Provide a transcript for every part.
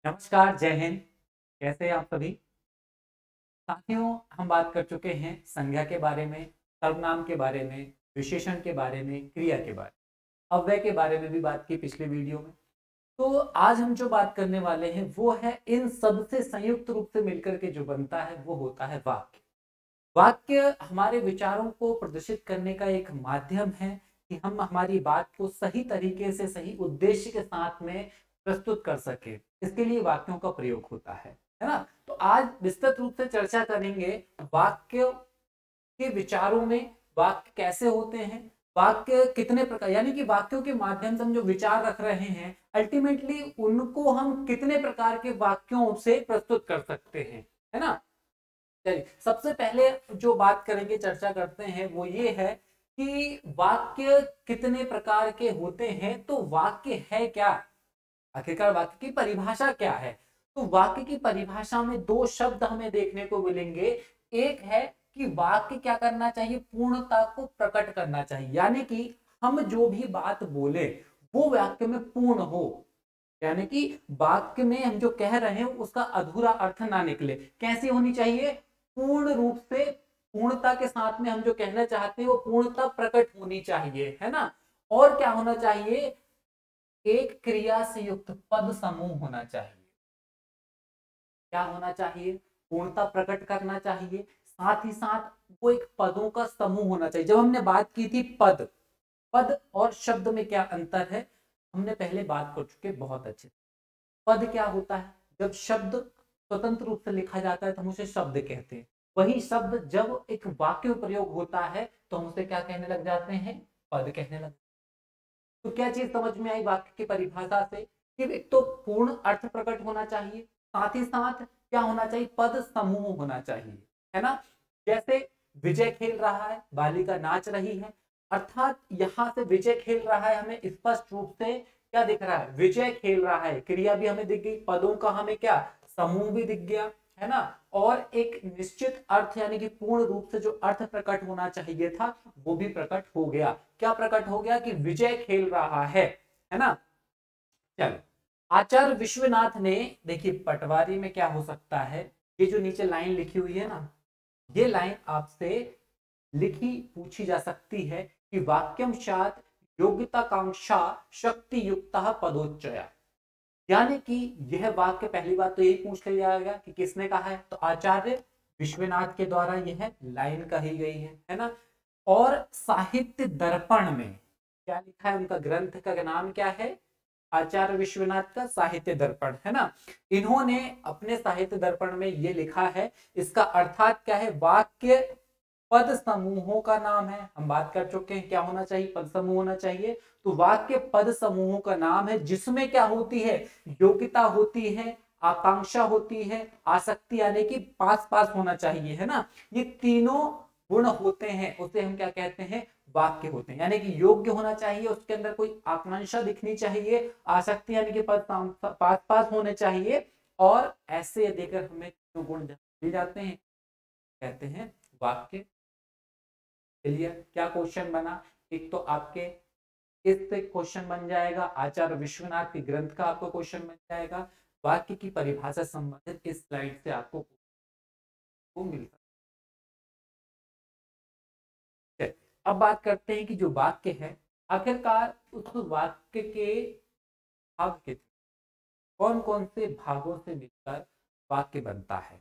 नमस्कार, जय हिंद। कैसे हैं आप सभी साथियों? हम बात कर चुके हैं संज्ञा के बारे में, सर्वनाम के बारे में, विशेषण के बारे में, क्रिया के बारे में, अव्यय के बारे में भी बात की पिछले वीडियो में। तो आज हम जो बात करने वाले हैं वो है इन सब से संयुक्त रूप से मिलकर के जो बनता है वो होता है वाक्य। वाक्य हमारे विचारों को प्रदर्शित करने का एक माध्यम है कि हम हमारी बात को सही तरीके से सही उद्देश्य के साथ में प्रस्तुत कर सके। इसके लिए वाक्यों का प्रयोग होता है ना। तो आज विस्तृत रूप से चर्चा करेंगे वाक्य के विचारों में, वाक्य कैसे होते हैं, वाक्य कितने प्रकार, यानी कि वाक्यों के माध्यम से हम जो विचार रख रहे हैं अल्टीमेटली उनको हम कितने प्रकार के वाक्यों से प्रस्तुत कर सकते हैं, है ना। चलिए, सबसे पहले जो बात करेंगे, चर्चा करते हैं, वो ये है कि वाक्य कितने प्रकार के होते हैं। तो वाक्य है क्या, आखिरकार वाक्य की परिभाषा क्या है? तो वाक्य की परिभाषा में दो शब्द हमें देखने को मिलेंगे। एक है कि वाक्य क्या करना चाहिए, पूर्णता को प्रकट करना चाहिए, यानी कि हम जो भी बात बोले वो वाक्य में पूर्ण हो, यानी कि वाक्य में हम जो कह रहे हैं उसका अधूरा अर्थ ना निकले। कैसी होनी चाहिए? पूर्ण रूप से, पूर्णता के साथ में हम जो कहना चाहते हैं वो पूर्णता प्रकट होनी चाहिए, है ना। और क्या होना चाहिए? एक क्रिया से युक्त पद समूह होना चाहिए। क्या होना चाहिए? पूर्णता प्रकट करना चाहिए, साथ ही साथ वो एक पदों का समूह होना चाहिए। जब हमने बात की थी पद, पद और शब्द में क्या अंतर है हमने पहले बात कर चुके बहुत अच्छे। पद क्या होता है? जब शब्द स्वतंत्र रूप से लिखा जाता है तो हम उसे शब्द कहते हैं। वही शब्द जब एक वाक्य में प्रयोग होता है तो हम उसे क्या कहने लग जाते हैं? पद कहने लग। तो क्या चीज समझ में आई वाक्य की परिभाषा से? कि एक तो पूर्ण अर्थ प्रकट होना चाहिए, साथ ही साथ क्या होना चाहिए? पद समूह होना चाहिए, है ना। जैसे विजय खेल रहा है, बालिका नाच रही है, अर्थात यहां से विजय खेल रहा है हमें स्पष्ट रूप से क्या दिख रहा है? विजय खेल रहा है, क्रिया भी हमें दिख गई, पदों का हमें क्या समूह भी दिख गया, है ना। और एक निश्चित अर्थ यानी कि पूर्ण रूप से जो अर्थ प्रकट होना चाहिए था वो भी प्रकट हो गया। क्या प्रकट हो गया? कि विजय खेल रहा है ना। चलो, आचार्य विश्वनाथ ने, देखिए पटवारी में क्या हो सकता है, ये जो नीचे लाइन लिखी हुई है ना, ये लाइन आपसे लिखी पूछी जा सकती है कि वाक्यम शात योग्यताकांक्षा शक्ति युक्त पदोच्चया, यानी कि यह वाक्य, पहली बात तो यही पूछ लिया जाएगा कि किसने कहा है, तो आचार्य विश्वनाथ के द्वारा यह लाइन कही गई है ना। और साहित्य दर्पण में क्या लिखा है? उनका ग्रंथ का नाम क्या है? आचार्य विश्वनाथ का साहित्य दर्पण, है ना। इन्होंने अपने साहित्य दर्पण में ये लिखा है, इसका अर्थात क्या है? वाक्य पद समूहों का नाम है। हम बात कर चुके हैं क्या होना चाहिए? पद समूह होना चाहिए। तो वाक्य पद समूहों का नाम है जिसमें क्या होती है? योग्यता होती है, आकांक्षा होती है, आसक्ति यानी कि पास पास होना चाहिए, है ना। ये तीनों गुण होते हैं, उसे हम क्या कहते हैं? वाक्य होते हैं। यानी कि योग्य होना चाहिए, उसके अंदर कोई आकांक्षा दिखनी चाहिए, आसक्ति यानी कि पद पास पास होने चाहिए, और ऐसे देकर हमें गुण मिल जाते हैं, कहते हैं वाक्य। चलिए, क्या क्वेश्चन बना? एक तो आपके इससे क्वेश्चन बन जाएगा, आचार्य विश्वनाथ के ग्रंथ का आपको क्वेश्चन बन जाएगा, वाक्य की परिभाषा संबंधित इस स्लाइड से आपको मिल सकता है। अब बात करते हैं कि जो वाक्य है आखिरकार उस वाक्य के भाग के कौन कौन से भागों से मिलकर वाक्य बनता है।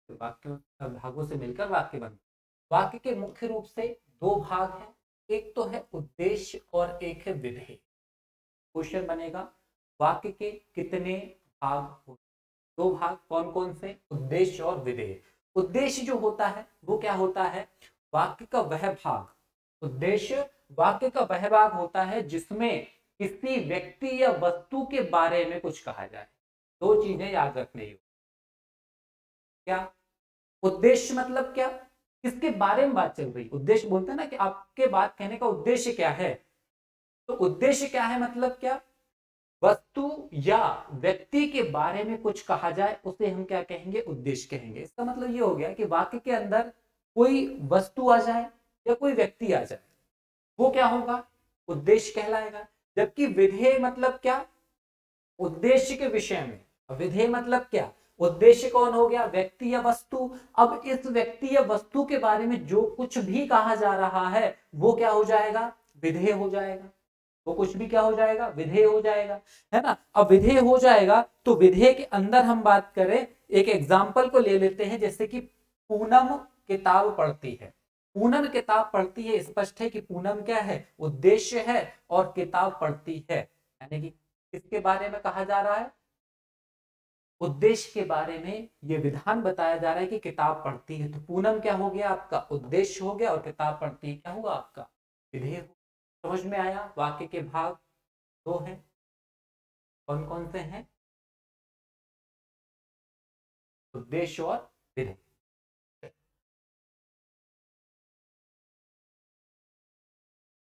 तो वाक्यों भागों से मिलकर वाक्य बनता है। वाक्य के मुख्य रूप से दो भाग हैं, एक तो है उद्देश्य और एक है विधेय। क्वेश्चन बनेगा वाक्य के कितने भाग होते हैं? दो भाग, कौन कौन से? उद्देश्य और विधेय। उद्देश्य जो होता है वो क्या होता है? वाक्य का वह भाग, उद्देश्य वाक्य का वह भाग होता है जिसमें किसी व्यक्ति या वस्तु के बारे में कुछ कहा जाए। दो चीजें याद रखने योग्य। क्या उद्देश्य मतलब क्या? किसके बारे में बात चल रही? उद्देश्य बोलते हैं ना कि आपके बात कहने का उद्देश्य क्या है। तो उद्देश्य क्या है मतलब क्या? वस्तु या व्यक्ति के बारे में कुछ कहा जाए उसे हम क्या कहेंगे? उद्देश्य कहेंगे। इसका मतलब ये हो गया कि वाक्य के अंदर कोई वस्तु आ जाए या कोई व्यक्ति आ जाए, वो क्या होगा? उद्देश्य कहलाएगा। जबकि विधेय मतलब क्या? उद्देश्य के विषय में। विधेय मतलब क्या? उद्देश्य कौन हो गया? व्यक्ति या वस्तु। अब इस व्यक्ति या वस्तु के बारे में जो कुछ भी कहा जा रहा है वो क्या हो जाएगा? विधेय हो जाएगा। वो कुछ भी क्या हो जाएगा? विधेय हो जाएगा, है ना। अब विधेय हो जाएगा तो विधेय के अंदर हम बात करें, एक एग्जाम्पल को ले लेते हैं, जैसे कि पूनम किताब पढ़ती है। पूनम किताब पढ़ती है, स्पष्ट है कि पूनम क्या है? उद्देश्य है, और किताब पढ़ती है, यानी कि किसके बारे में कहा जा रहा है? उद्देश्य के बारे में ये विधान बताया जा रहा है कि किताब पढ़ती है। तो पूनम क्या हो गया? आपका उद्देश्य हो गया, और किताब पढ़ती है क्या होगा? आपका विधेय। समझ में आया? वाक्य के भाग दो हैं, कौन कौन से हैं? उद्देश्य और विधेय।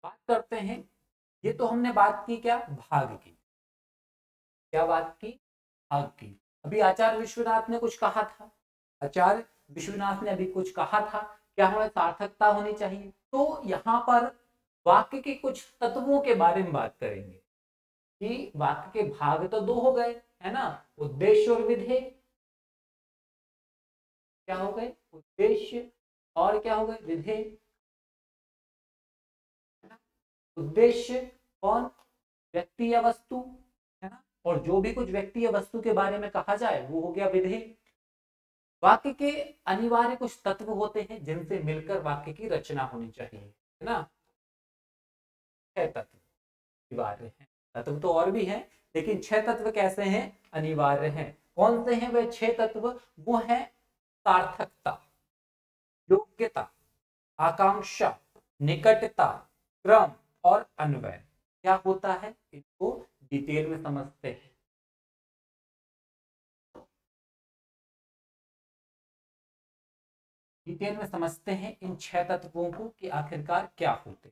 बात करते हैं, ये तो हमने बात की क्या? भाग की। क्या बात की? भाग की। अभी आचार्य विश्वनाथ ने कुछ कहा था, आचार्य विश्वनाथ ने अभी कुछ कहा था, क्या हमें सार्थकता होनी चाहिए। तो यहाँ पर वाक्य के कुछ तत्वों के बारे में बात करेंगे कि वाक्य के भाग तो दो हो गए, है ना, उद्देश्य और विधेय। क्या हो गए? उद्देश्य और क्या हो गए? विधेय। उद्देश्य कौन? व्यक्ति या वस्तु, है ना, और जो भी कुछ व्यक्ति या वस्तु के बारे में कहा जाए वो हो गया विधेय। वाक्य के अनिवार्य कुछ तत्व होते हैं जिनसे मिलकर वाक्य की रचना होनी चाहिए, है ना। 6 तत्व अनिवार्य हैं। तत्व तो और भी हैं, लेकिन 6 तत्व कैसे हैं? अनिवार्य हैं। कौन से हैं वे 6 तत्व? वो है सार्थकता, योग्यता, आकांक्षा, निकटता, क्रम और अन्वय। क्या होता है, इसको डिटेल में समझते हैं। डिटेल में समझते हैं इन 6 तत्वों को कि आखिरकार क्या होते।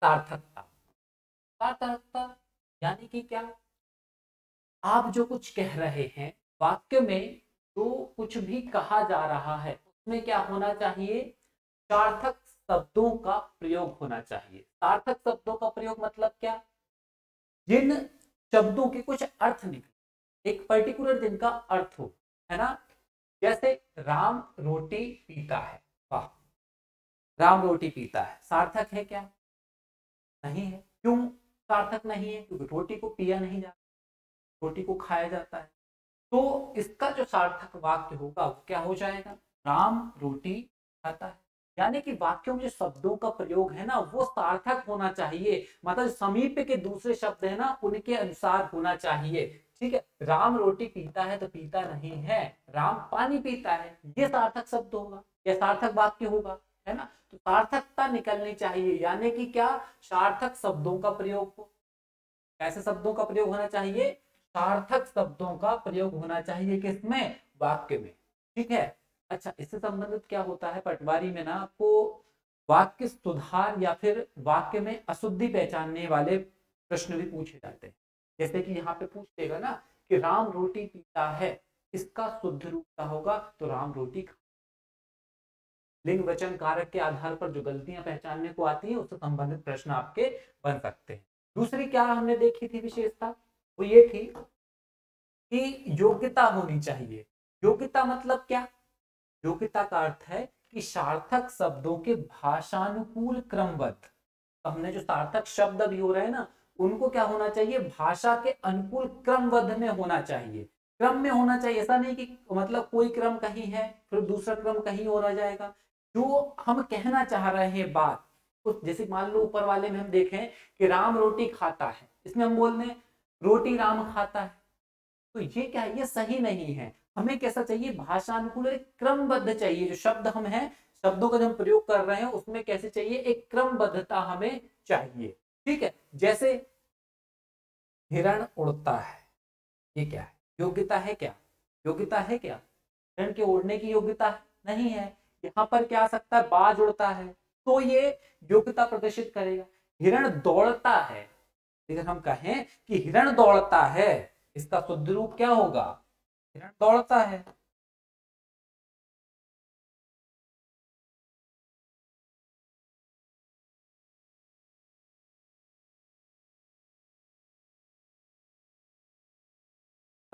सार्थकता। सार्थकता यानी कि क्या? आप जो कुछ कह रहे हैं, वाक्य में जो कुछ भी कहा जा रहा है उसमें क्या होना चाहिए? सार्थक शब्दों का प्रयोग होना चाहिए। सार्थक शब्दों का प्रयोग मतलब क्या? जिन शब्दों के कुछ अर्थ निकले, एक पर्टिकुलर जिनका अर्थ हो, है ना। जैसे राम रोटी पीता है, वाह, राम रोटी पीता है, सार्थक है क्या? नहीं है। क्यों सार्थक नहीं है? क्योंकि रोटी को पिया नहीं जाता, रोटी को खाया जाता है। तो इसका जो सार्थक वाक्य होगा वो क्या हो जाएगा? राम रोटी खाता है। यानी कि वाक्यों में जो शब्दों का प्रयोग है ना वो सार्थक होना चाहिए, मतलब समीप के दूसरे शब्द है ना उनके अनुसार होना चाहिए। ठीक है, राम रोटी पीता है तो पीता नहीं है, राम पानी पीता है, ये सार्थक शब्द होगा, ये सार्थक वाक्य होगा, है ना। तो सार्थकता निकलनी चाहिए, यानी कि क्या? सार्थक शब्दों का प्रयोग हो। कैसे शब्दों का प्रयोग होना चाहिए? सार्थक शब्दों का प्रयोग होना चाहिए, किसमें? वाक्य में। ठीक है। अच्छा, इससे संबंधित क्या होता है पटवारी में ना, आपको वाक्य सुधार या फिर वाक्य में अशुद्धि पहचानने वाले प्रश्न भी पूछे जाते हैं। जैसे कि यहाँ पे पूछ देगा ना कि राम रोटी पीता है, इसका शुद्ध रूप क्या होगा? तो राम रोटी। लिंग वचन कारक के आधार पर जो गलतियां पहचानने को आती है उससे संबंधित प्रश्न आपके बन सकते हैं। दूसरी क्या हमने देखी थी विशेषता, वो ये थी कि योग्यता होनी चाहिए। योग्यता मतलब क्या? योग्यता का अर्थ है कि सार्थक शब्दों के भाषानुकूल क्रमबद्ध। तो हमने जो सार्थक शब्द अभी हो रहे हैं ना उनको क्या होना चाहिए? भाषा के अनुकूल क्रमबद्ध में होना चाहिए, क्रम में होना चाहिए। ऐसा नहीं कि मतलब कोई क्रम कहीं है फिर दूसरा क्रम कहीं और आ जाएगा। जो हम कहना चाह रहे हैं बात, उस जैसे मान लो ऊपर वाले में हम देखें कि राम रोटी खाता है, इसमें हम बोल रहे रोटी राम खाता है, तो ये क्या है? ये सही नहीं है। हमें कैसा चाहिए? भाषानुकूल, एक क्रमबद्ध चाहिए। जो शब्द हम हैं, शब्दों का जो हम प्रयोग कर रहे हैं उसमें कैसे चाहिए? एक क्रमबद्धता हमें चाहिए। ठीक है, जैसे हिरण उड़ता है, ये क्या है? योग्यता है क्या? योग्यता है क्या? हिरण के उड़ने की योग्यता नहीं है। यहाँ पर क्या आ सकता है? बाज उड़ता है, तो ये योग्यता प्रदर्शित करेगा। हिरण दौड़ता है, अगर हम कहें कि हिरण दौड़ता है, इसका शुद्ध रूप क्या होगा? हिरण दौड़ता है।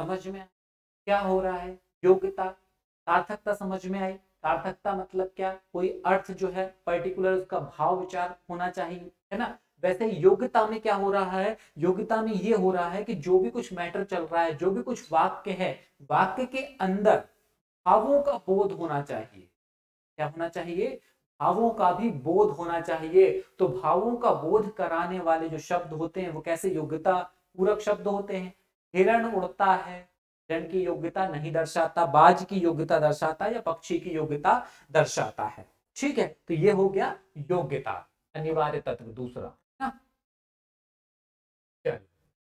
समझ में आया क्या हो रहा है? योग्यता, सार्थकता समझ में आई। सार्थकता मतलब क्या? कोई अर्थ जो है पर्टिकुलर उसका भाव विचार होना चाहिए, है ना। वैसे योग्यता में क्या हो रहा है? योग्यता में ये हो रहा है कि जो भी कुछ मैटर चल रहा है, जो भी कुछ वाक्य है, वाक्य के अंदर भावों का बोध होना चाहिए। क्या होना चाहिए? भावों का भी बोध होना चाहिए। तो भावों का बोध कराने वाले जो शब्द होते हैं वो कैसे योग्यता पूरक शब्द होते हैं। हिरण उड़ता है, हिरण की योग्यता नहीं दर्शाता, बाज की योग्यता दर्शाता या पक्षी की योग्यता दर्शाता है। ठीक है, तो ये हो गया योग्यता, अनिवार्य तत्व दूसरा ना। चलिए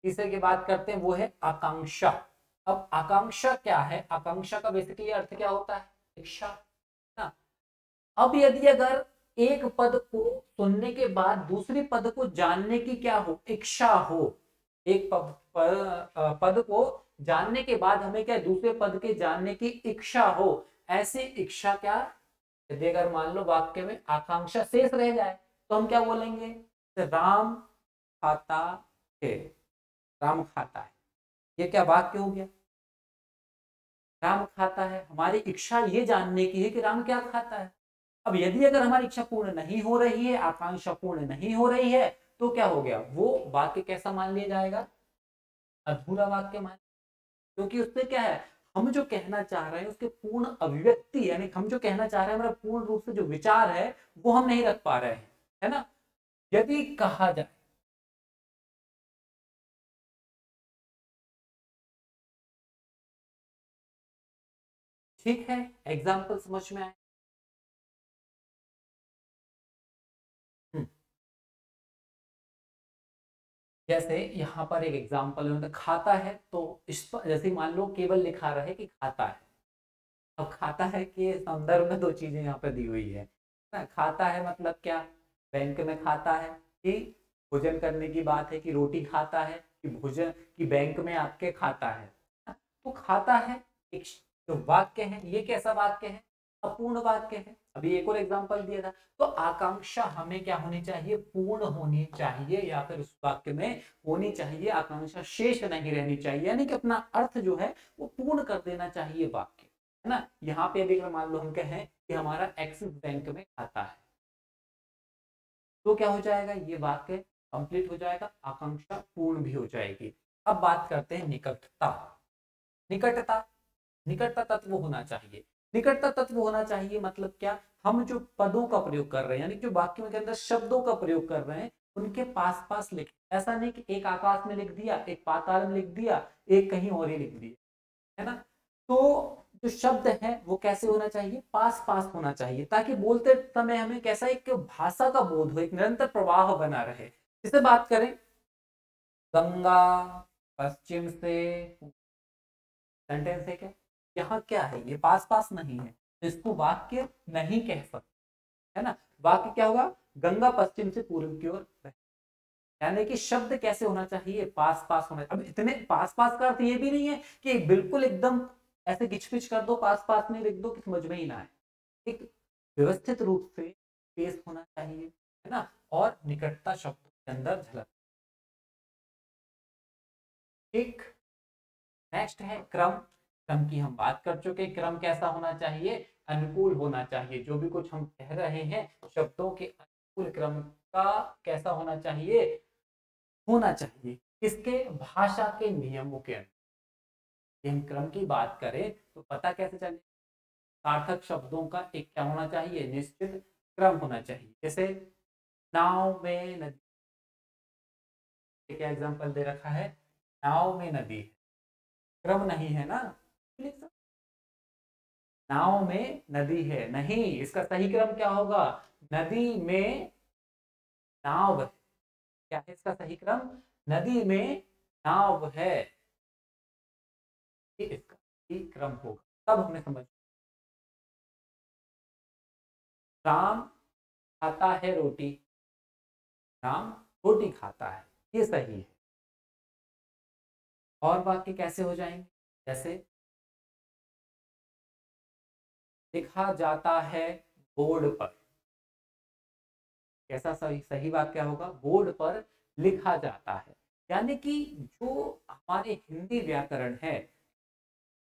तीसरे की बात करते हैं, वो है आकांक्षा। अब आकांक्षा क्या है? आकांक्षा का बेसिकली अर्थ क्या होता है? इच्छा ना। अब यदि अगर एक पद को सुनने के बाद दूसरे पद को जानने की क्या हो? इच्छा हो। एक पद को जानने के बाद हमें क्या दूसरे पद के जानने की इच्छा हो, ऐसी इच्छा क्या, यदि अगर मान लो वाक्य में आकांक्षा शेष रह जाए तो हम क्या बोलेंगे? राम खाता है, राम खाता है। ये क्या वाक्य हो गया? राम खाता है, हमारी इच्छा ये जानने की है कि राम क्या खाता है। अब यदि अगर हमारी इच्छा पूर्ण नहीं हो रही है, आकांक्षा पूर्ण नहीं हो रही है, तो क्या हो गया? वो वाक्य कैसा मान लिया जाएगा? अधूरा वाक्य मान। क्योंकि उससे क्या है, हम जो कहना चाह रहे हैं उसके पूर्ण अभिव्यक्ति, यानी हम जो कहना चाह रहे हैं हमारा पूर्ण रूप से जो विचार है वो हम नहीं रख पा रहे हैं, है ना। यदि कहा जाए, ठीक है, एग्जाम्पल समझ में आए। हम्म, जैसे यहाँ पर एक एग्जाम्पल है, खाता है, तो इस पर जैसे मान लो केवल लिखा रहे कि खाता है। अब खाता है के संदर्भ में दो चीजें यहाँ पे दी हुई है ना। खाता है मतलब क्या? बैंक में खाता है, कि भोजन करने की बात है, कि रोटी खाता है, कि भोजन, कि बैंक में आपके खाता है। तो खाता है एक जो वाक्य है, ये कैसा वाक्य है? अपूर्ण वाक्य है। अभी एक और एग्जांपल दिया था। तो आकांक्षा हमें क्या होनी चाहिए? पूर्ण होनी चाहिए, या फिर उस वाक्य में होनी चाहिए, आकांक्षा शेष नहीं रहनी चाहिए, यानी कि अपना अर्थ जो है वो पूर्ण कर देना चाहिए वाक्य, है ना। यहाँ पे अभी अगर मान लो हम कहें कि हमारा एक्सिस बैंक में खाता है, तो क्या हो जाएगा? ये वाक्य कंप्लीट हो जाएगा, आकांक्षा पूर्ण भी हो जाएगी। अब बात करते हैं निकटता। निकटता, निकटता तत्व होना चाहिए। निकटता तत्व होना चाहिए मतलब क्या? हम जो पदों का प्रयोग कर रहे हैं, यानी जो वाक्यों के अंदर शब्दों का प्रयोग कर रहे हैं, उनके पास पास लिखें। ऐसा नहीं कि एक आकाश में लिख दिया, एक पाताल में लिख दिया, एक कहीं और ही लिख दिया, है ना। तो जो शब्द है वो कैसे होना चाहिए? पास पास होना चाहिए, ताकि बोलते समय हमें कैसा एक भाषा का बोध हो, एक निरंतर प्रवाह बना रहे। इसे बात करें, गंगा पश्चिम से, सेंटेंस है क्या? यहाँ क्या है? ये पास पास नहीं है, तो इसको वाक्य नहीं कह सकते, है ना। वाक्य क्या होगा? गंगा पश्चिम से पूर्व की ओर बहती। यानी कि शब्द कैसे होना चाहिए? पास पास होना। अब इतने पास पास का अर्थ ये भी नहीं है कि बिल्कुल एकदम ऐसे घिचपिच कर दो, पास पास में लिख दो कि समझ में ही ना आए। एक व्यवस्थित रूप से पेश होना चाहिए, है ना। और निकटता शब्द के अंदर झलक। ठीक, नेक्स्ट है क्रम। क्रम की हम बात कर चुके। क्रम कैसा होना चाहिए? अनुकूल होना चाहिए। जो भी कुछ हम कह रहे हैं शब्दों के अनुकूल क्रम का कैसा होना चाहिए? होना चाहिए। किसके? भाषा के नियमों के अनुसार। हम क्रम की बात करें तो पता कैसे चले? सार्थक शब्दों का एक क्या होना चाहिए? निश्चित क्रम होना चाहिए। जैसे नाव में नदी, क्या एग्जांपल दे रखा है? नाव में नदी है, क्रम नहीं है ना। नाव में नदी है नहीं, इसका सही क्रम क्या होगा? नदी में नाव है। क्या है इसका सही क्रम? नदी में नाव है, ये इसका सही क्रम होगा। तब हमें समझ। राम खाता है रोटी, राम रोटी खाता है, ये सही है। और वाक्य कैसे हो जाएंगे? जैसे लिखा जाता है बोर्ड पर। कैसा सही सही बात क्या होगा? बोर्ड पर लिखा जाता है। यानी कि जो हमारे हिंदी व्याकरण है,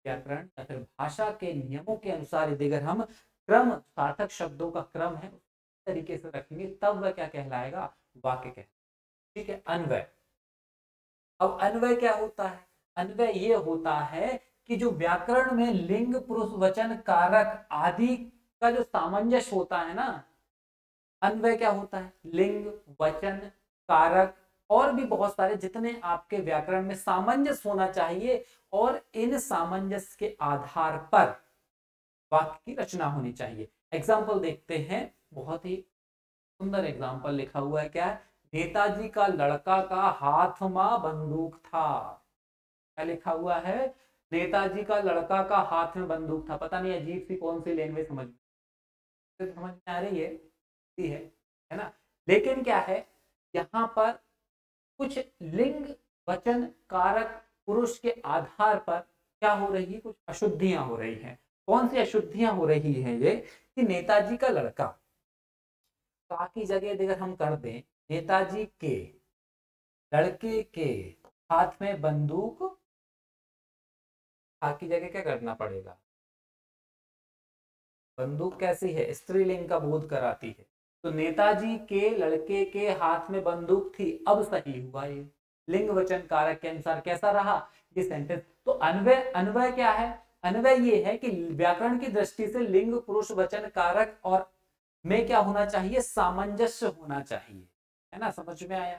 व्याकरण या फिर भाषा के नियमों के अनुसार यदि अगर हम क्रम, सार्थक शब्दों का क्रम है उस तरीके से रखेंगे, तब वह क्या कहलाएगा, वाक्य कहलाएगा। ठीक है। अन्वय, अब अन्वय क्या होता है, अन्वय ये होता है कि जो व्याकरण में लिंग, पुरुष, वचन, कारक आदि का जो सामंजस्य होता है ना, अन्वय क्या होता है, लिंग, वचन, कारक और भी बहुत सारे जितने आपके व्याकरण में सामंजस्य होना चाहिए, और इन सामंजस्य के आधार पर वाक्य की रचना होनी चाहिए। एग्जाम्पल देखते हैं, बहुत ही सुंदर एग्जाम्पल लिखा हुआ है, क्या है, नेताजी का लड़का का हाथ में बंदूक था। क्या लिखा हुआ है, नेताजी का लड़का का हाथ में बंदूक था। पता नहीं अजीब सी कौन सी लैंग्वेज समझ में आ रही है ना। लेकिन क्या है, यहाँ पर कुछ लिंग, वचन, कारक, पुरुष के आधार पर क्या हो रही है, कुछ अशुद्धियां हो रही हैं। कौन सी अशुद्धियां हो रही हैं, ये कि नेताजी का लड़का का की जगह अगर हम कर दें नेताजी के लड़के के हाथ में बंदूक, का की जगह क्या करना पड़ेगा, बंदूक कैसी है, स्त्रीलिंग का बोध कराती है, तो नेताजी के लड़के के हाथ में बंदूक थी, अब सही हुआ ये लिंग, वचन, कारक के अनुसार कैसा रहा ये सेंटेंस। तो अन्वय, अन्वय क्या है, अन्वय ये है कि व्याकरण की दृष्टि से लिंग, पुरुष, वचन, कारक और में क्या होना चाहिए, सामंजस्य होना चाहिए, है ना। समझ में आया।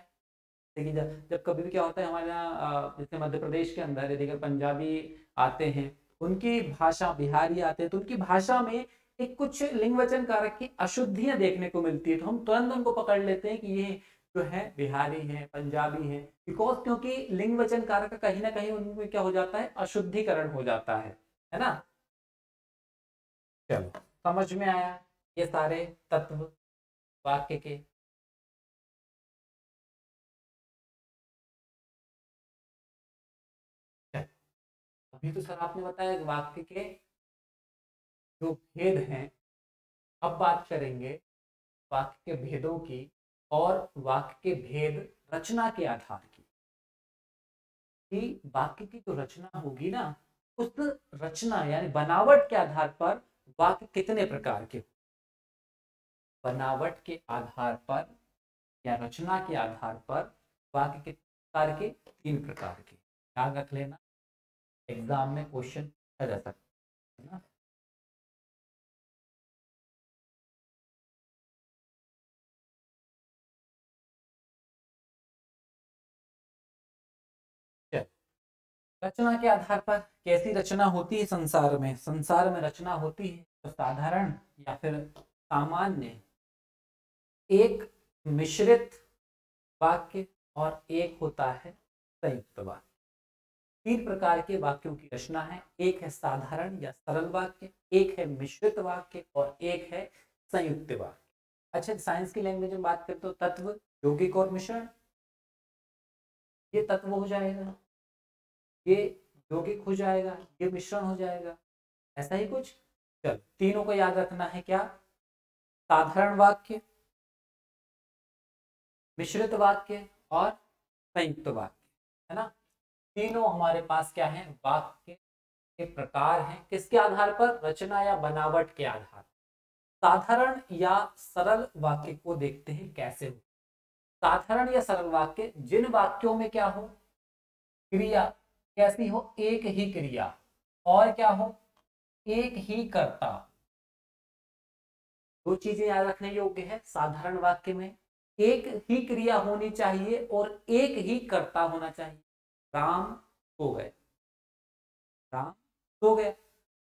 देखिए जब कभी भी क्या होता है हमारे यहाँ, जैसे मध्य प्रदेश के अंदर यदि अगर पंजाबी आते हैं, उनकी भाषा, बिहारी आते हैं, तो उनकी भाषा में एक कुछ लिंग, वचन, कारक की अशुद्धियां देखने को मिलती है, तो हम तुरंत उनको पकड़ लेते हैं कि ये जो है बिहारी है, पंजाबी है, बिकॉज क्योंकि लिंग, वचन, कारक का कहीं ना कहीं उनमें क्या हो जाता है, अशुद्धिकरण हो जाता है ना। चलो समझ में आया ये सारे तत्व वाक्य के। अभी तो सर आपने बताया कि वाक्य के जो भेद हैं, अब बात करेंगे वाक्य के भेदों की और वाक्य के भेद रचना के आधार की। कि वाक्य की जो रचना होगी ना, उस रचना यानी बनावट के आधार पर वाक्य कितने प्रकार के, बनावट के आधार पर या रचना के आधार पर वाक्य कितने प्रकार के, 3 प्रकार के। याद रख लेना, एग्जाम में क्वेश्चन पूछा जा सकता है ना। रचना के आधार पर कैसी रचना होती है संसार में, संसार में रचना होती है तो साधारण या फिर सामान्य, एक मिश्रित वाक्य और एक होता है संयुक्त वाक्य। 3 प्रकार के वाक्यों की रचना है, एक है साधारण या सरल वाक्य, एक है मिश्रित वाक्य और एक है संयुक्त वाक्य। अच्छा, साइंस की लैंग्वेज में बात करें तो तत्व, यौगिक और मिश्रण, ये तत्व हो जाएगा, ये यौगिक हो जाएगा, ये मिश्रण हो जाएगा, ऐसा ही कुछ। चल तीनों को याद रखना है, क्या, साधारण वाक्य, मिश्रित वाक्य और संयुक्त वाक्य, है ना। तीनों हमारे पास क्या है, वाक्य के प्रकार हैं, किसके आधार पर, रचना या बनावट के आधार। साधारण या सरल वाक्य को देखते हैं कैसे हो। साधारण या सरल वाक्य जिन वाक्यों में क्या हो, क्रिया कैसी हो, एक ही क्रिया और क्या हो, एक ही कर्ता। दो चीजें याद रखने योग्य है, साधारण वाक्य में एक ही क्रिया होनी चाहिए और एक ही कर्ता होना चाहिए। राम सो गए, राम सो गए,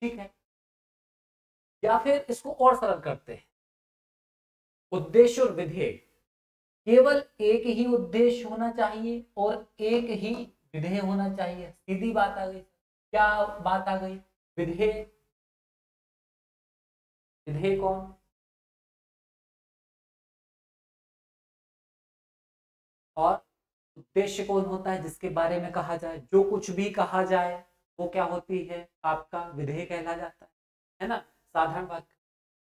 ठीक है। या फिर इसको और सरल करते हैं, उद्देश्य और विधेय, केवल एक ही उद्देश्य होना चाहिए और एक ही विधेय होना चाहिए। सीधी बात आ गई, क्या बात आ गई, विधेय। विधेय कौन, और उद्देश्य कौन होता है, जिसके बारे में कहा जाए, जो कुछ भी कहा जाए वो क्या होती है, आपका विधेय कहला जाता है ना। साधारण वाक्य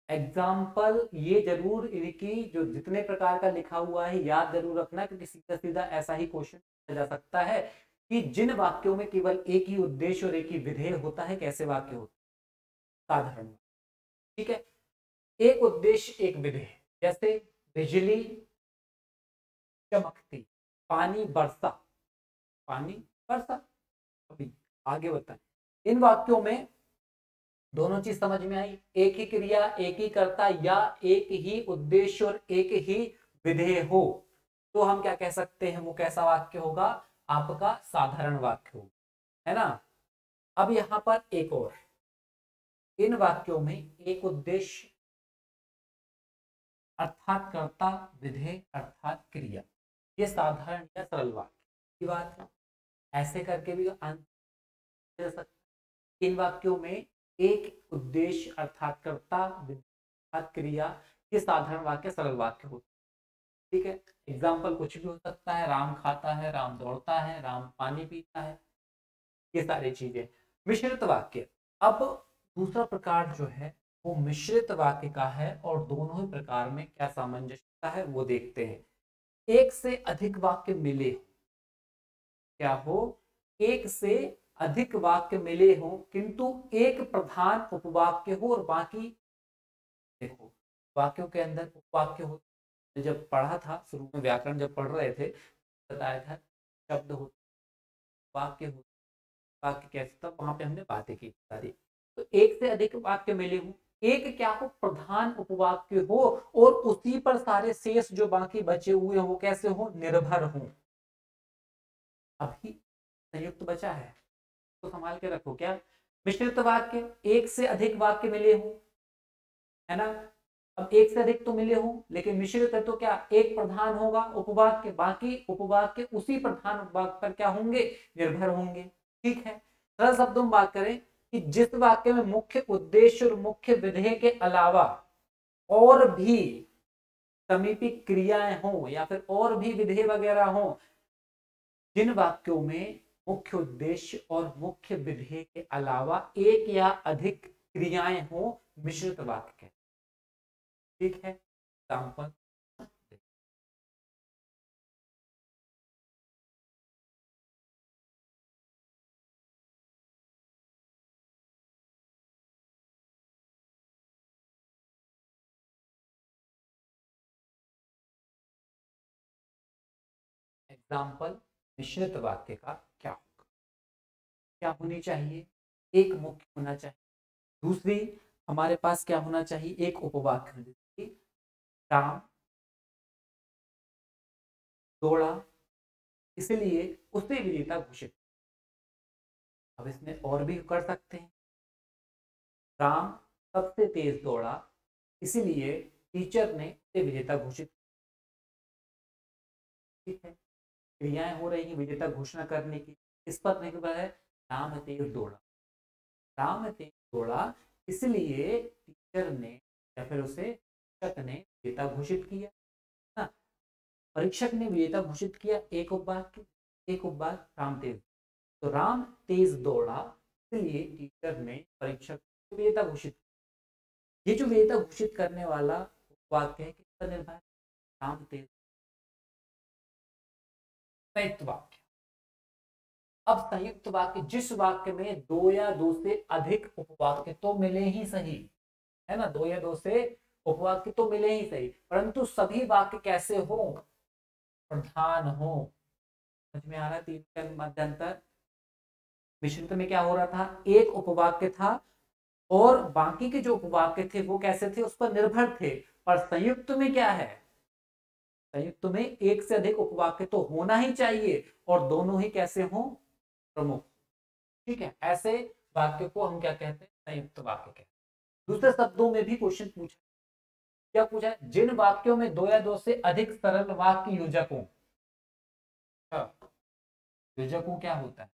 एग्जाम्पल ये जरूर इनकी जो जितने प्रकार का लिखा हुआ है याद जरूर रखना, क्योंकि सीधा सीधा ऐसा ही क्वेश्चन पूछा जा सकता है कि जिन वाक्यों में केवल एक ही उद्देश्य और एक ही विधेय होता है, कैसे वाक्य होते हैं? साधारण। ठीक है, एक उद्देश्य एक विधेय, जैसे बिजली चमकती, पानी बरसा, पानी बरसा। अभी आगे बताएं, इन वाक्यों में दोनों चीज समझ में आई, एक ही क्रिया, एक ही कर्ता, या एक ही उद्देश्य और एक ही विधेय हो, तो हम क्या कह सकते हैं? वो कैसा वाक्य होगा? आपका साधारण वाक्य होगा, है ना। अब यहां पर एक और, इन वाक्यों में एक उद्देश्य अर्थात कर्ता, विधेय अर्थात क्रिया, ये साधारण या सरल वाक्य की बात है। ऐसे करके भी आंसर दे सकते हैं। इन वाक्यों में एक उद्देश्य अर्थात कर्ता, विधेय अर्थात क्रिया, ये साधारण वाक्य, सरल वाक्य होते हैं। ठीक है, एग्जाम्पल कुछ भी हो सकता है, राम खाता है, राम दौड़ता है, राम पानी पीता है, ये सारी चीजें। मिश्रित वाक्य, अब दूसरा प्रकार जो है वो मिश्रित वाक्य का है, और दोनों ही प्रकार में क्या सामंजस्यता है वो देखते हैं। एक से अधिक वाक्य मिले, क्या हो? एक से अधिक वाक्य मिले हो, किंतु एक प्रधान उपवाक्य हो और बाकी, देखो वाक्यों के अंदर उपवाक्य हो। जब पढ़ा था शुरू में, व्याकरण जब पढ़ रहे थे, बताया था शब्द होते, वाक्य होते, वाक्य कैसे, तब वहां पे हमने बातें की सारी। तो एक से अधिक वाक्य मिले हो, एक क्या हो? प्रधान उपवाक्य हो, और उसी पर सारे शेष जो बाकी बचे हुए हो वो कैसे हो? निर्भर हो। अभी संयुक्त बचा है तो संभाल के रखो। क्या? मिश्रित वाक्य, एक से अधिक वाक्य मिले हो, है ना। अब एक से अधिक तो मिले हो, लेकिन मिश्रित है तो क्या? एक प्रधान होगा उपवाक्य, बाकी उपवाक्य उसी प्रधान उपवाक्य पर क्या होंगे? निर्भर होंगे। ठीक है, सरल शब्दों में बात करें कि जिस वाक्य में मुख्य उद्देश्य और मुख्य विधेय के अलावा और भी समीपी क्रियाएं हो, या फिर और भी विधेय वगैरह हो, जिन वाक्यों में मुख्य उद्देश्य और मुख्य विधेय के अलावा एक या अधिक क्रियाएं हो, मिश्रित वाक्य। ठीक है, एग्जाम्पल एग्जाम्पल मिश्रित वाक्य का क्या होगा? क्या होनी चाहिए? एक मुख्य होना चाहिए, दूसरी हमारे पास क्या होना चाहिए? एक उपवाक्य होना चाहिए। राम दौड़ा, इसलिए उसे विजेता घोषित। अब इसमें और भी कर सकते हैं, राम सबसे तेज दौड़ा, इसलिए टीचर ने उसे विजेता घोषित। ठीक है, क्रियाएं हो रही है विजेता घोषणा करने की। इस पर नहीं है, राम तेज दौड़ा, राम तेज दौड़ा, इसलिए टीचर ने या फिर उसे शिक्षक ने विजेता घोषित किया ना। परीक्षक ने विजेता घोषित किया, एक उपवाक्य, एक उपवाक्य राम तेज। तो राम तेज दौड़ा, इसलिए टीचर ने परीक्षक को विजेता घोषित किया। ये जो विजेता घोषित करने वाला वाक्य है, किस पर निर्भर है? राम तेज। संयुक्त वाक्य, अब संयुक्त वाक्य, जिस वाक्य में दो या दो से अधिक उपवाक्य तो मिले ही सही, है ना, दो या दो से उपवाक्य तो मिले ही सही, परंतु सभी वाक्य कैसे हो? प्रधान हो। समझ में आ रहा है तीन के मध्य अंतर? मिश्रित में क्या हो रहा था? एक उपवाक्य था और बाकी के जो उपवाक्य थे वो कैसे थे? उस पर निर्भर थे। पर संयुक्त में क्या है? संयुक्त में एक से अधिक उपवाक्य तो होना ही चाहिए, और दोनों ही कैसे हो? प्रमुख। ठीक है, ऐसे वाक्य को हम क्या कहते हैं? संयुक्त वाक्य कहते हैं। दूसरे शब्दों में भी क्वेश्चन पूछा, क्या पूछा है? जिन वाक्यों में दो या दो से अधिक सरल वाक्य योजकों, योजकों क्या होता है?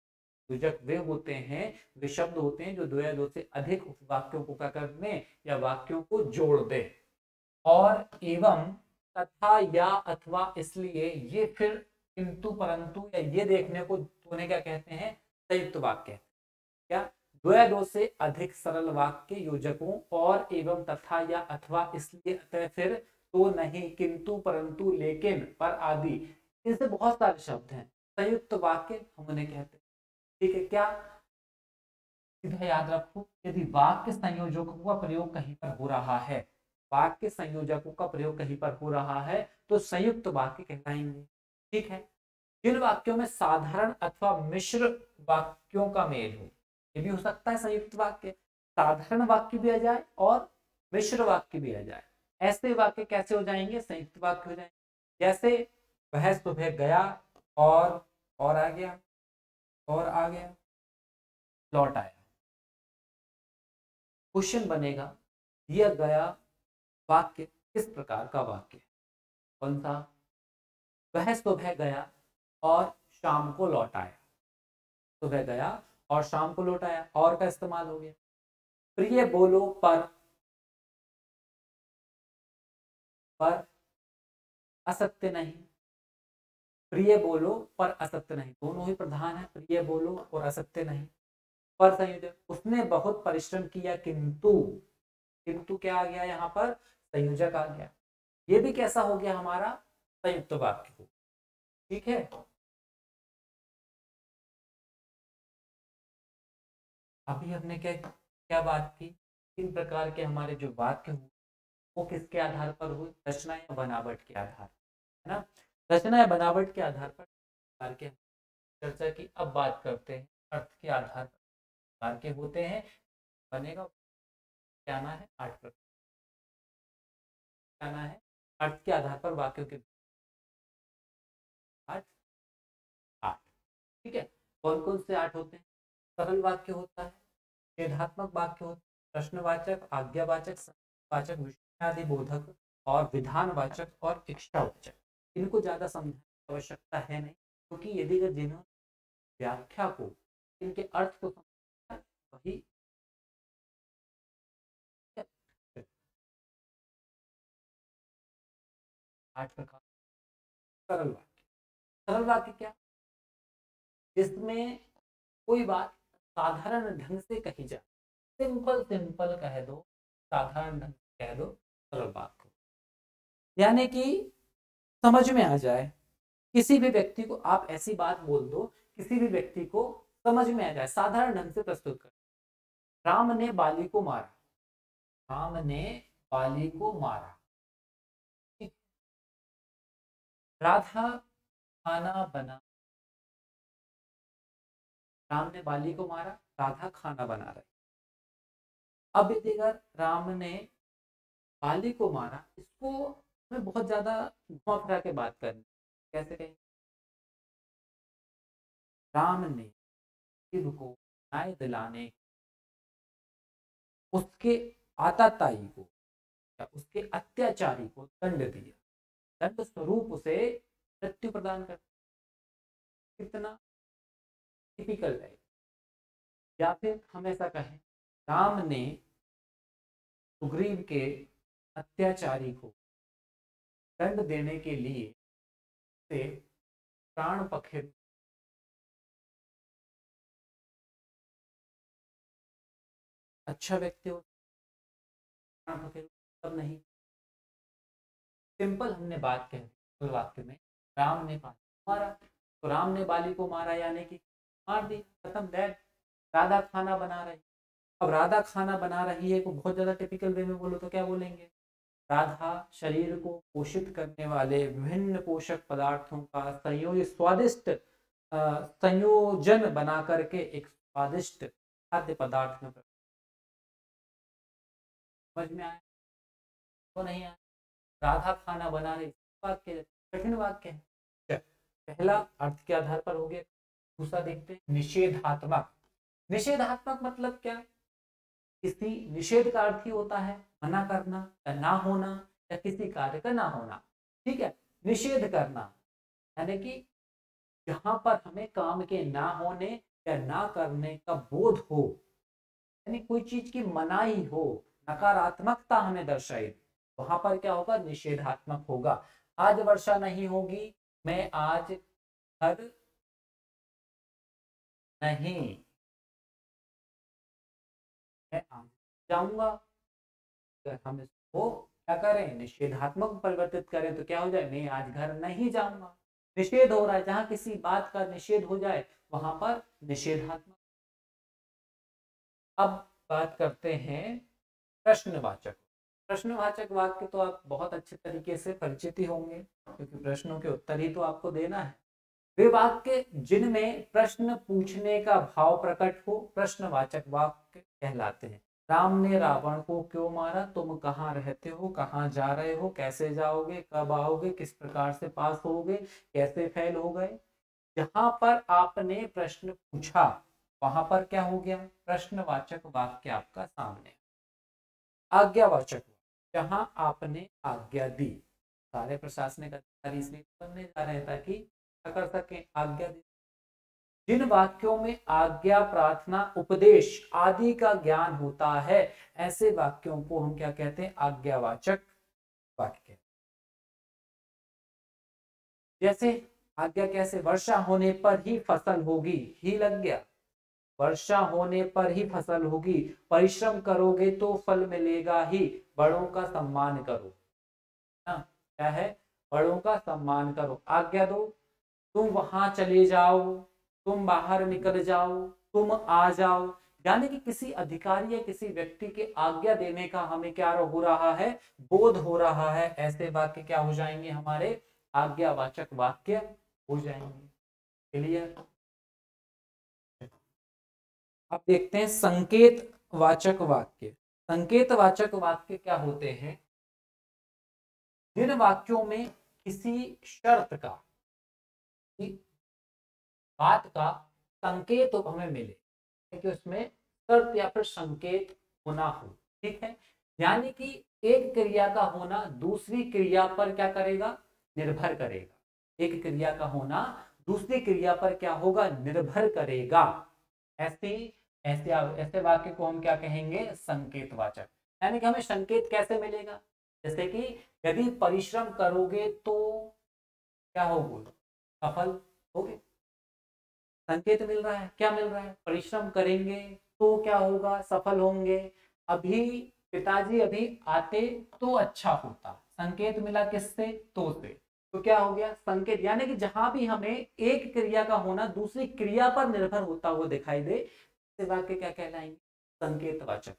योजक वे होते हैं, वे शब्द होते हैं जो दो या दो से अधिक वाक्यों को क्या करने, या वाक्यों को जोड़ दे। और एवं, तथा, या, अथवा, इसलिए, ये, फिर, किंतु, परंतु, या ये देखने को उन्हें क्या कहते हैं? संयुक्त वाक्य। क्या? दो या दो से अधिक सरल वाक्य योजकों और एवं, तथा, या, अथवा, इसलिए, अतः, फिर, तो, नहीं, किंतु, परंतु, लेकिन, पर आदि, इनसे बहुत सारे शब्द हैं। संयुक्त वाक्य हम उन्हें कहते हैं। ठीक है, क्या सीधा याद रखो, यदि वाक्य संयोजकों का प्रयोग कहीं पर हो रहा है, वाक्य संयोजकों का प्रयोग कहीं पर हो रहा है तो संयुक्त वाक्य कहलाएंगे। ठीक है, जिन वाक्यों में साधारण अथवा मिश्र वाक्यों का मेल हो, ये भी हो सकता है संयुक्त वाक्य, साधारण वाक्य भी आ जाए और मिश्र वाक्य भी आ जाए, ऐसे वाक्य कैसे हो जाएंगे, संयुक्त वाक्य हो जाएंगे। जैसे वह सुबह गया और आ गया, और आ गया, लौट आया। क्वेश्चन बनेगा, दिया गया वाक्य किस प्रकार का वाक्य है, कौन सा, वह सुबह गया और शाम को लौट आया, सुबह गया और शाम को लौट आया, और का इस्तेमाल हो गया। प्रिय बोलो पर असत्य नहीं, प्रिय बोलो पर असत्य नहीं, दोनों ही प्रधान है, प्रिय बोलो और असत्य नहीं। पर संयोजक, उसने बहुत परिश्रम किया किंतु, किंतु क्या आ गया यहाँ पर, संयोजक आ गया। ये भी कैसा हो गया हमारा, संयुक्त वाक्य हो। ठीक है, अभी हमने क्या क्या बात की, तीन प्रकार के हमारे जो वाक्य हुए वो किसके आधार पर हुए, रचना या बनावट के आधार, है ना, रचना या बनावट के आधार पर प्रकार के चर्चा की। अब बात करते हैं अर्थ के आधार पर प्रकार के होते हैं, बनेगा क्या ना है, 8 प्रकार, क्या ना है, अर्थ के आधार पर वाक्यों के 8 8। ठीक है, कौन कौन से 8 होते हैं, सरल वाक्य होता है, निषेधात्मक वाक्य होता है, प्रश्नवाचक, आज्ञावाचक, वाचक, विषयादि बोधक और विधानवाचक और इच्छावाचक। इनको ज्यादा समझने की आवश्यकता है नहीं, क्योंकि यदि जिन्होंने व्याख्या को, इनके अर्थ को समझना है, वही 8 प्रकार। सरल वाक्य, सरल वाक्य क्या, जिसमें कोई बात साधारण ढंग से कही जाए, सिंपल सिंपल कह दो, साधारण ढंग से कह दो, सरल वाक्य, यानी कि समझ में आ जाए, किसी भी व्यक्ति को आप ऐसी बात बोल दो, किसी भी व्यक्ति को समझ में आ जाए, साधारण ढंग से प्रस्तुत कर। राम ने बाली को मारा, राम ने बाली को मारा, राधा खाना बना, राम ने बाली को मारा, राधा खाना बना रही। अब अगर राम ने बाली को मारा, इसको हमें बहुत ज्यादा घुमा फिरा के बात करनी, कैसे कहें, राम ने शिव को न्याय दिलाने, उसके आताताई को या उसके अत्याचारी को दंड दिया, दंड स्वरूप उसे मृत्यु प्रदान कर, कितना टिपिकल है। या फिर हम ऐसा कहें, राम ने सुग्रीव के अत्याचारी को दंड देने के लिए से प्राण पखेरु, अच्छा व्यक्ति हो, प्राण पखेरु तब नहीं, सिंपल हमने बात कह दी वाक्य में, राम ने बाली को मारा, तो राम ने बाली को मारा यानी कि मार दी, खत्म, डेड। राधा खाना बना रही, अब राधा खाना बना रही है को बहुत ज्यादा टिपिकल वे में बोलो तो क्या बोलेंगे, राधा शरीर को पोषित करने वाले विभिन्न पोषक पदार्थों का संयोजित स्वादिष्ट संयोजन बना करके एक स्वादिष्ट खाद्य पदार्थ में, समझ में आया तो नहीं आया, राधा खाना बना रही, वाक्य कठिन वाक्य है। पहला अर्थ के आधार पर हो गया, दूसरा देखते हैं निषेधात्मक। निषेधात्मक मतलब क्या, किसी निषेध का अर्थ ही होता है मना करना या ना होना, या किसी कार्य का ना होना। ठीक है, निषेध करना यानी कि जहां पर हमें काम के ना होने या ना करने का बोध हो, यानी कोई चीज की मनाही हो, नकारात्मकता हमें दर्शाए, वहां पर क्या होगा, निषेधात्मक होगा। आज वर्षा नहीं होगी, मैं आज घर नहीं, मैं आज जाऊंगा। अगर हम इसको क्या करें, निषेधात्मक परिवर्तित करें तो क्या हो जाए, मैं आज घर नहीं जाऊंगा। निषेध हो रहा है, जहां किसी बात का निषेध हो जाए वहां पर निषेधात्मक। अब बात करते हैं प्रश्नवाचक। प्रश्नवाचक वाक्य तो आप बहुत अच्छे तरीके से परिचित ही होंगे, क्योंकि प्रश्नों के उत्तर ही तो आपको देना है। वे वाक्य जिनमें प्रश्न पूछने का भाव प्रकट हो प्रश्नवाचक वाक्य कहलाते हैं। राम ने रावण को क्यों मारा? तुम कहाँ रहते हो? कहाँ जा रहे हो? कैसे जाओगे? कब आओगे? किस प्रकार से पास होगे? कैसे फेल हो गए? जहां पर आपने प्रश्न पूछा वहां पर क्या हो गया? प्रश्नवाचक वाक्य आपका सामने। आज्ञावाचक, जहां आपने आज्ञा दी। सारे प्रशासनिक अधिकारी इसलिए बनने जा रहे हैं ताकि क्या कर सके? आज्ञा दी। जिन वाक्यों में आज्ञा, प्रार्थना, उपदेश आदि का ज्ञान होता है ऐसे वाक्यों को हम क्या कहते हैं? आज्ञावाचक वाक्य। जैसे आज्ञा कैसे? वर्षा होने पर ही फसल होगी, ही लग गया। वर्षा होने पर ही फसल होगी, परिश्रम करोगे तो फल मिलेगा ही, बड़ों का सम्मान करो। ना, क्या है? बड़ों का सम्मान करो। आज्ञा दो, तुम वहां चले जाओ, तुम बाहर निकल जाओ, तुम आ जाओ। यानी कि किसी अधिकारी या किसी व्यक्ति के आज्ञा देने का हमें क्या हो रहा है? बोध हो रहा है। ऐसे वाक्य क्या हो जाएंगे? हमारे आज्ञावाचक वाक्य हो जाएंगे। क्लियर? अब देखते हैं संकेत वाचक वाक्य। संकेत वाचक वाक्य क्या होते हैं? जिन वाक्यों में किसी शर्त का, बात का संकेत हमें मिले कि उसमें शर्त या फिर संकेत होना हो। ठीक है, यानी कि एक क्रिया का होना दूसरी क्रिया पर क्या करेगा? निर्भर करेगा। एक क्रिया का होना दूसरी क्रिया पर क्या होगा? निर्भर करेगा। ऐसे ऐसे ऐसे वाक्य को हम क्या कहेंगे? संकेतवाचक। यानी कि हमें संकेत कैसे मिलेगा? जैसे कि यदि परिश्रम करोगे तो क्या होगा? सफल होगे। संकेत मिल रहा है। क्या मिल रहा है? परिश्रम करेंगे तो क्या होगा? सफल होंगे। अभी पिताजी अभी आते तो अच्छा होता। संकेत मिला किससे? तो से। तो क्या हो गया? संकेत। यानी कि जहां भी हमें एक क्रिया का होना दूसरी क्रिया पर निर्भर होता हुआ दिखाई दे, ऐसे वाक्य क्या कहलाएंगे? संकेतवाचक।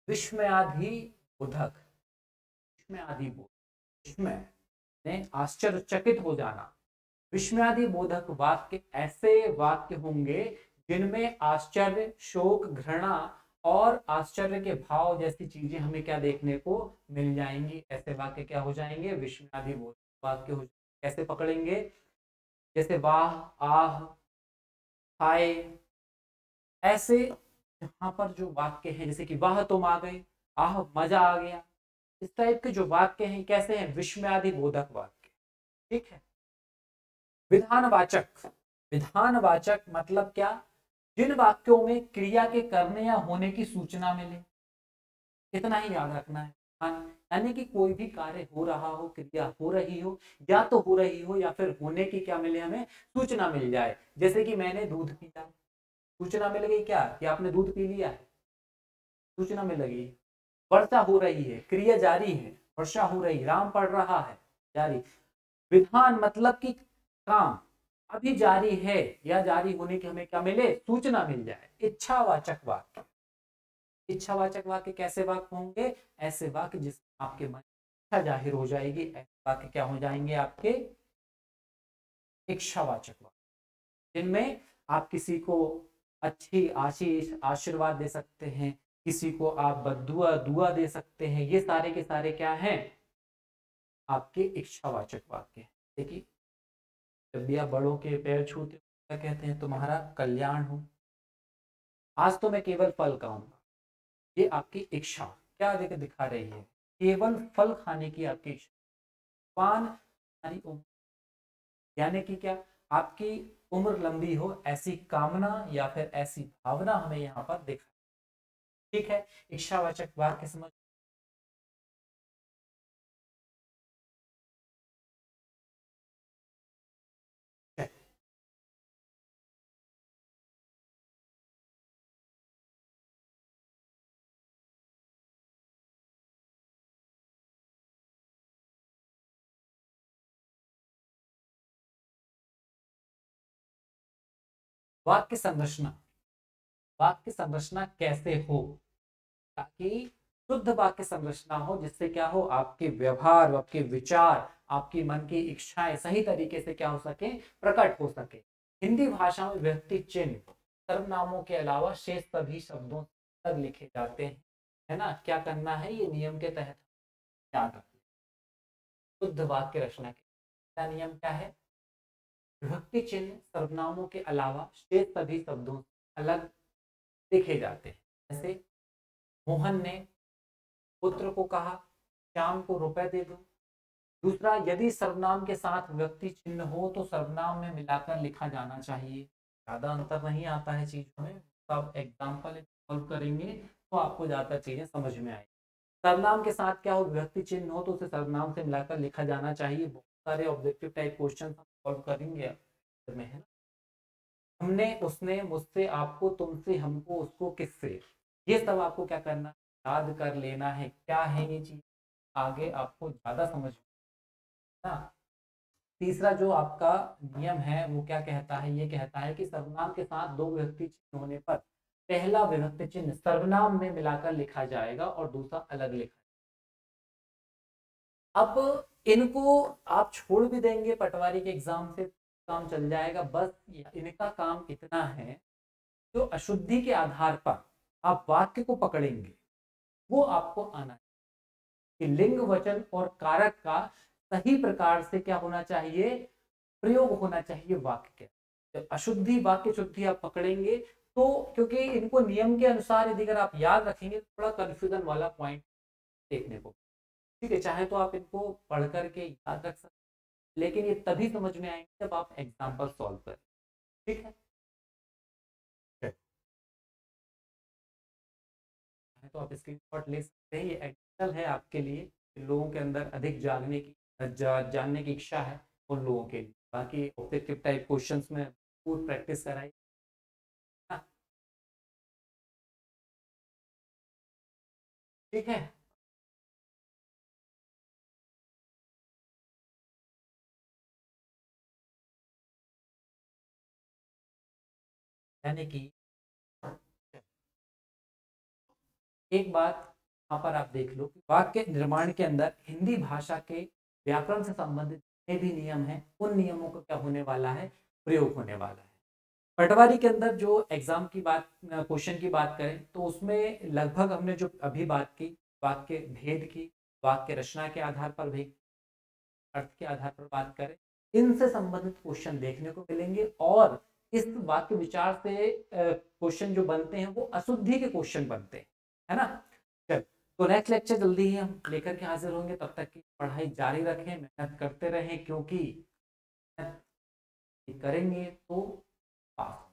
विस्मयाधि बोधक। विस्मयाधि बोधक, विस्मय ने आश्चर्यचकित हो जाना। विस्मयादि बोधक वाक्य ऐसे वाक्य होंगे जिनमें आश्चर्य, शोक, घृणा और आश्चर्य के भाव जैसी चीजें हमें क्या देखने को मिल जाएंगी। ऐसे वाक्य क्या हो जाएंगे? विस्मयादि बोधक वाक्य हो। कैसे पकड़ेंगे? जैसे वाह, आह, हाय। ऐसे जहां पर जो वाक्य हैं, जैसे कि वाह तुम आ गए, आह मजा आ गया, इस टाइप के जो वाक्य हैं कैसे हैं? विस्मयादि बोधक वाक्य। ठीक है। विधानवाचक। विधानवाचक मतलब क्या? जिन वाक्यों में क्रिया के करने या होने की सूचना मिले। इतना ही याद रखना है। यानी कि कोई भी कार्य हो रहा हो, क्रिया हो रही हो, या तो हो रही हो या फिर होने की क्या मिले? हमें सूचना मिल जाए। जैसे कि मैंने दूध पिया, सूचना मिल गई क्या कि आपने दूध पी लिया है? सूचना मिल गई। वर्षा हो रही है, क्रिया जारी है, वर्षा हो रही, राम पढ़ रहा है, जारी। विधान मतलब कि काम अभी जारी है या जारी होने की हमें क्या मिले? सूचना मिल जाए। इच्छावाचक वाक्य। इच्छावाचक वाक्य कैसे वाक्य होंगे? ऐसे वाक्य जिसमें आपके मन इच्छा जाहिर हो जाएगी, ऐसे वाक्य क्या हो जाएंगे? आपके इच्छावाचक वाक्य, जिनमें आप किसी को अच्छी आशीष, आशीर्वाद दे सकते हैं, किसी को आप बद्दुआ, दुआ दे सकते हैं। ये सारे के सारे क्या हैं? आपके इच्छावाचक वाक्य। देखिए, जब भी आप बड़ों के पैर छूते हो क्या कहते हैं? तुम्हारा कल्याण हो। आज तो मैं केवल फल खाऊंगा। ये आपकी इच्छा क्या दिखा रही है? केवल फल खाने की आपकी इच्छा। पान हमारी उम्र, यानी कि क्या? आपकी उम्र लंबी हो ऐसी कामना या फिर ऐसी भावना हमें यहाँ पर दिखा। ठीक है, इच्छावाचक वाक्य समझ वाक्य संरचना, वाक्य संरचना कैसे हो, ताकि शुद्ध वाक्य संरचना हो, जिससे क्या हो, आपके व्यवहार, आपके विचार, आपकी मन की इच्छाएं सही तरीके से क्या हो सके, प्रकट हो सके। हिंदी भाषा में व्यक्ति चिन्ह सर्वनामों के अलावा शेष सभी शब्दों तक लिखे जाते हैं, है ना। क्या करना है, ये नियम के तहत याद रखना। शुद्ध वाक्य रचना के नियम क्या है, विभक्ति चिन्ह सर्वनामों के अलावा शेष सभी शब्दों अलग लिखे जाते हैं। जैसे मोहन ने पुत्र को कहा, श्याम को रुपए दे दो। दूसरा, यदि सर्वनाम के साथ व्यक्ति चिन्ह हो तो सर्वनाम में मिलाकर लिखा जाना चाहिए। ज्यादा अंतर नहीं आता है चीजों में, सब एग्जाम्पल सॉल्व करेंगे तो आपको ज्यादा चीजें समझ में आएगी। सर्वनाम के साथ क्या हो, व्यक्ति चिन्ह हो तो उसे सर्वनाम से मिलाकर लिखा जाना चाहिए। बहुत सारे ऑब्जेक्टिव टाइप क्वेश्चन सॉल्व करेंगे में, है। हमने, उसने, मुझसे, आपको, तुमसे, हमको, उसको, किससे, ये सब आपको क्या करना, याद कर लेना है। क्या है ये चीज, आगे आपको ज्यादा समझ ना। तीसरा जो आपका नियम है वो क्या कहता है, ये कहता है कि सर्वनाम के साथ दो विभक्ति चिन्ह होने पर पहला विभक्ति चिन्ह सर्वनाम में मिलाकर लिखा जाएगा और दूसरा अलग लिखा। अब इनको आप छोड़ भी देंगे पटवारी के एग्जाम से, काम चल जाएगा। बस इनका काम इतना है, जो अशुद्धि के आधार पर आप वाक्य को पकड़ेंगे वो आपको आना है कि लिंग, वचन और कारक का सही प्रकार से क्या होना चाहिए, प्रयोग होना चाहिए वाक्य के। जब अशुद्धि वाक्य शुद्धि आप पकड़ेंगे तो, क्योंकि इनको नियम के अनुसार यदि अगर आप याद रखेंगे तो थोड़ा कंफ्यूजन वाला पॉइंट देखने को, ठीक है। चाहे तो आप इनको पढ़ करके याद रख सकते, लेकिन ये तभी समझ में आएंगे जब आप एग्जाम्पल सॉल्व करें, ठीक है। तो आप स्क्रीनशॉट ले सकते हैं, ये एडिशनल है आपके लिए, लोगों के अंदर अधिक जानने की इच्छा है उन लोगों के लिए। बाकी ऑब्जेक्टिव टाइप क्वेश्चंस में पूरी प्रैक्टिस कराई, हाँ, ठीक है। यानी कि एक बात यहाँ पर आप देख लो, वाक्य निर्माण के अंदर हिंदी भाषा के व्याकरण से संबंधित जितने भी नियम हैं उन नियमों का क्या होने वाला है, प्रयोग होने वाला है। पटवारी के अंदर जो एग्जाम की बात, क्वेश्चन की बात करें तो उसमें लगभग हमने जो अभी बात की, वाक्य भेद की, वाक्य रचना के आधार पर भी, अर्थ के आधार पर बात करें, इनसे संबंधित क्वेश्चन देखने को मिलेंगे। और इस वाक्य विचार से क्वेश्चन जो बनते हैं वो अशुद्धि के क्वेश्चन बनते हैं, है ना। चल, तो नेक्स्ट लेक्चर जल्दी ही हम लेकर के हाजिर होंगे। तब तक की पढ़ाई जारी रखें, मेहनत करते रहें, क्योंकि करेंगे तो पास